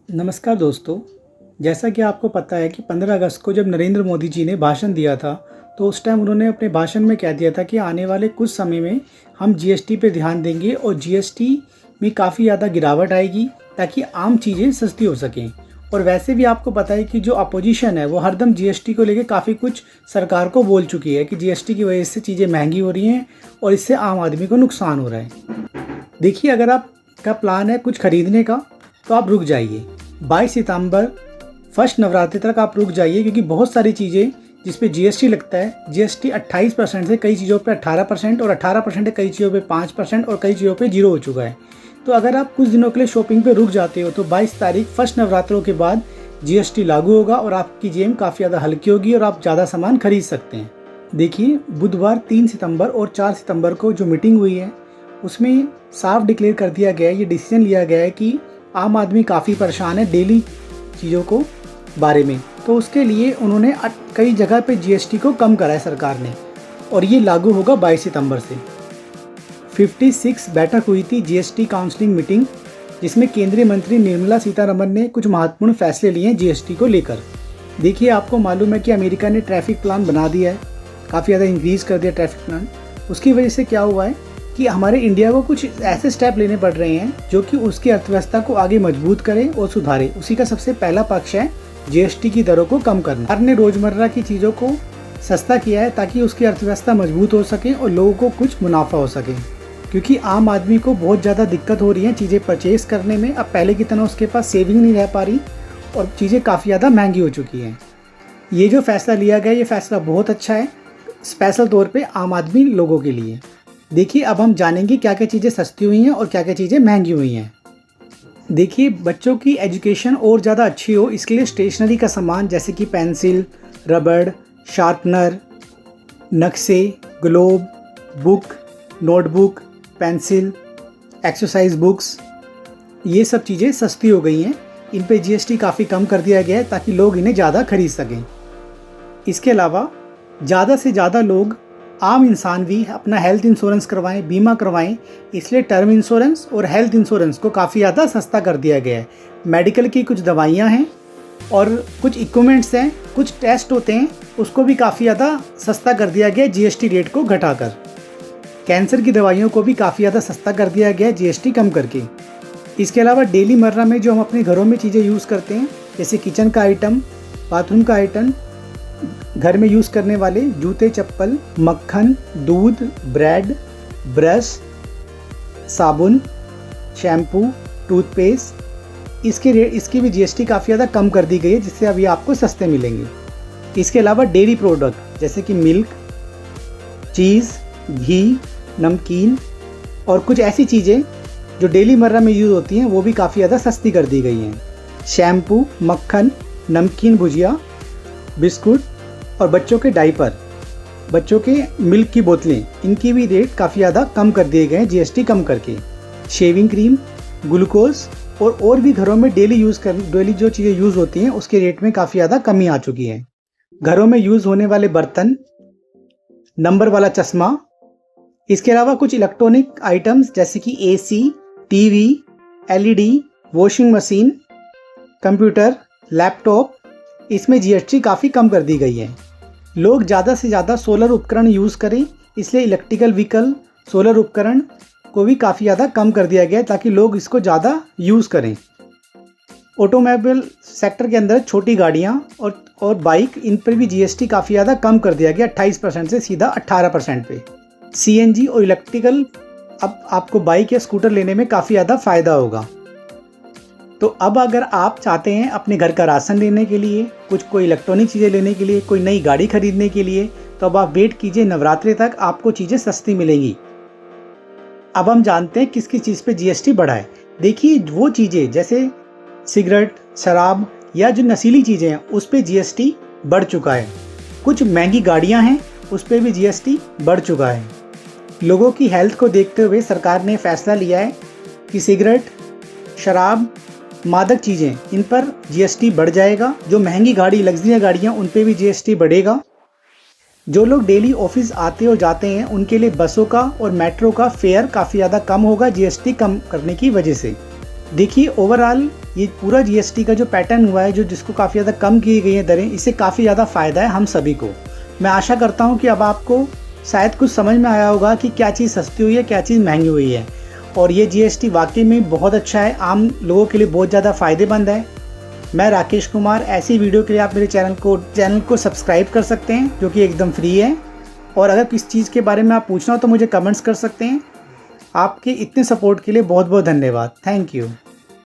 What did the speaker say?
नमस्कार दोस्तों। जैसा कि आपको पता है कि 15 अगस्त को जब नरेंद्र मोदी जी ने भाषण दिया था, तो उस टाइम उन्होंने अपने भाषण में कह दिया था कि आने वाले कुछ समय में हम जीएसटी पे ध्यान देंगे और जीएसटी में काफ़ी ज़्यादा गिरावट आएगी ताकि आम चीज़ें सस्ती हो सकें। और वैसे भी आपको पता है कि जो अपोजिशन है वो हरदम जीएसटी को लेकर काफ़ी कुछ सरकार को बोल चुकी है कि जीएसटी की वजह से चीज़ें महंगी हो रही हैं और इससे आम आदमी को नुकसान हो रहा है। देखिए, अगर आपका प्लान है कुछ खरीदने का तो आप रुक जाइए। 22 सितंबर फर्स्ट नवरात्रि तक आप रुक जाइए, क्योंकि बहुत सारी चीज़ें जिस पे जीएसटी लगता है, जीएसटी 28% से कई चीज़ों पे 18% और 18% है कई चीज़ों पे 5% और कई चीज़ों पे 0 हो चुका है। तो अगर आप कुछ दिनों के लिए शॉपिंग पे रुक जाते हो तो 22 तारीख फर्स्ट नवरात्रों के बाद जीएसटी लागू होगा और आपकी जेब काफ़ी ज़्यादा हल्की होगी और आप ज़्यादा सामान खरीद सकते हैं। देखिए, बुधवार 3 सितंबर और 4 सितंबर को जो मीटिंग हुई है उसमें साफ डिक्लेयर कर दिया गया है, ये डिसीजन लिया गया है कि आम आदमी काफ़ी परेशान है डेली चीज़ों को बारे में। तो उसके लिए उन्होंने कई जगह पे जीएसटी को कम करा है सरकार ने, और ये लागू होगा 22 सितंबर से। 56 बैठक हुई थी जीएसटी काउंसलिंग मीटिंग, जिसमें केंद्रीय मंत्री निर्मला सीतारमण ने कुछ महत्वपूर्ण फैसले लिए हैं जीएसटी को लेकर। देखिए, आपको मालूम है कि अमेरिका ने ट्रैफिक प्लान बना दिया है, काफ़ी ज़्यादा इंक्रीज़ कर दिया ट्रैफिक प्लान। उसकी वजह से क्या हुआ है कि हमारे इंडिया को कुछ ऐसे स्टेप लेने पड़ रहे हैं जो कि उसकी अर्थव्यवस्था को आगे मजबूत करें और सुधारें। उसी का सबसे पहला पक्ष है जीएसटी की दरों को कम करना। सरकार ने रोजमर्रा की चीज़ों को सस्ता किया है ताकि उसकी अर्थव्यवस्था मजबूत हो सके और लोगों को कुछ मुनाफा हो सके, क्योंकि आम आदमी को बहुत ज़्यादा दिक्कत हो रही है चीज़ें परचेज करने में। अब पहले की तरह उसके पास सेविंग नहीं रह पा रही और चीज़ें काफ़ी ज़्यादा महंगी हो चुकी हैं। ये जो फैसला लिया गया, ये फैसला बहुत अच्छा है, स्पेशल तौर पर आम आदमी लोगों के लिए। देखिए, अब हम जानेंगे क्या क्या चीज़ें सस्ती हुई हैं और क्या क्या चीज़ें महंगी हुई हैं। देखिए, बच्चों की एजुकेशन और ज़्यादा अच्छी हो इसके लिए स्टेशनरी का सामान जैसे कि पेंसिल, रबड़, शार्पनर, नक्शे, globe, book, notebook, pencil, exercise books, ये सब चीज़ें सस्ती हो गई हैं। इन पे जीएसटी काफ़ी कम कर दिया गया है ताकि लोग इन्हें ज़्यादा खरीद सकें। इसके अलावा ज़्यादा से ज़्यादा लोग, आम इंसान भी अपना हेल्थ इंश्योरेंस करवाएं, बीमा करवाएं, इसलिए टर्म इंश्योरेंस और हेल्थ इंश्योरेंस को काफ़ी ज़्यादा सस्ता कर दिया गया है। मेडिकल की कुछ दवाइयां हैं और कुछ इक्विपमेंट्स हैं, कुछ टेस्ट होते हैं, उसको भी काफ़ी ज़्यादा सस्ता कर दिया गया जीएसटी रेट को घटाकर। कैंसर की दवाइयों को भी काफ़ी ज़्यादा सस्ता कर दिया गया जीएसटी कम करके। इसके अलावा डेली मर्रा में जो हम अपने घरों में चीज़ें यूज़ करते हैं, जैसे किचन का आइटम, बाथरूम का आइटम, घर में यूज़ करने वाले जूते, चप्पल, मक्खन, दूध, ब्रेड, ब्रश, साबुन, शैम्पू, टूथपेस्ट, इसकी भी जीएसटी काफ़ी ज़्यादा कम कर दी गई है, जिससे अभी आपको सस्ते मिलेंगे। इसके अलावा डेयरी प्रोडक्ट जैसे कि मिल्क, चीज़, घी, नमकीन और कुछ ऐसी चीज़ें जो डेली मर्रा में यूज़ होती हैं वो भी काफ़ी ज़्यादा सस्ती कर दी गई हैं। शैम्पू, मक्खन, नमकीन, भुजिया, बिस्कुट और बच्चों के डायपर, बच्चों के मिल्क की बोतलें, इनकी भी रेट काफ़ी ज़्यादा कम कर दिए गए हैं जीएसटी कम करके। शेविंग क्रीम, ग्लूकोज और भी घरों में डेली जो चीज़ें यूज़ होती हैं उसके रेट में काफ़ी ज़्यादा कमी आ चुकी है। घरों में यूज़ होने वाले बर्तन, नंबर वाला चश्मा, इसके अलावा कुछ इलेक्ट्रॉनिक आइटम्स जैसे कि AC, TV, LED, washing machine, computer, laptop, इसमें जीएसटी काफ़ी कम कर दी गई है। लोग ज़्यादा से ज़्यादा सोलर उपकरण यूज़ करें, इसलिए इलेक्ट्रिकल व्हीकल, सोलर उपकरण को भी काफ़ी ज़्यादा कम कर दिया गया है ताकि लोग इसको ज़्यादा यूज़ करें। ऑटोमोबाइल सेक्टर के अंदर छोटी गाड़ियाँ और बाइक, इन पर भी जीएसटी काफ़ी ज़्यादा कम कर दिया गया, 28% से सीधा 18% पे। सीएनजी और इलेक्ट्रिकल, अब आपको बाइक या स्कूटर लेने में काफ़ी ज़्यादा फ़ायदा होगा। तो अब अगर आप चाहते हैं अपने घर का राशन लेने के लिए, कोई इलेक्ट्रॉनिक चीज़ें लेने के लिए, कोई नई गाड़ी खरीदने के लिए, तो अब आप वेट कीजिए, नवरात्रि तक आपको चीज़ें सस्ती मिलेंगी। अब हम जानते हैं किस किस चीज़ पे जीएसटी बढ़ा है। देखिए, वो चीज़ें जैसे सिगरेट, शराब या जो नशीली चीज़ें हैं उस पर जीएसटी बढ़ चुका है। कुछ महंगी गाड़ियाँ हैं उस पर भी जीएसटी बढ़ चुका है। लोगों की हेल्थ को देखते हुए सरकार ने फैसला लिया है कि सिगरेट, शराब, मादक चीज़ें, इन पर जीएसटी बढ़ जाएगा। जो महंगी गाड़ी, लग्जरी गाड़ियाँ, उन पे भी जीएसटी बढ़ेगा। जो लोग डेली ऑफिस आते और जाते हैं उनके लिए बसों का और मेट्रो का फेयर काफ़ी ज़्यादा कम होगा जीएसटी कम करने की वजह से। देखिए, ओवरऑल ये पूरा जीएसटी का जो पैटर्न हुआ है, जो जिसको काफ़ी ज़्यादा कम की गई है दरें, इससे काफ़ी ज़्यादा फ़ायदा है हम सभी को। मैं आशा करता हूँ कि अब आपको शायद कुछ समझ में आया होगा कि क्या चीज़ सस्ती हुई है, क्या चीज़ महंगी हुई है। और ये जीएसटी वाकई में बहुत अच्छा है, आम लोगों के लिए बहुत ज़्यादा फ़ायदेमंद है। मैं राकेश कुमार, ऐसी वीडियो के लिए आप मेरे चैनल को सब्सक्राइब कर सकते हैं, जो कि एकदम फ्री है। और अगर किस चीज़ के बारे में आप पूछना हो तो मुझे कमेंट्स कर सकते हैं। आपके इतने सपोर्ट के लिए बहुत बहुत धन्यवाद। Thank you.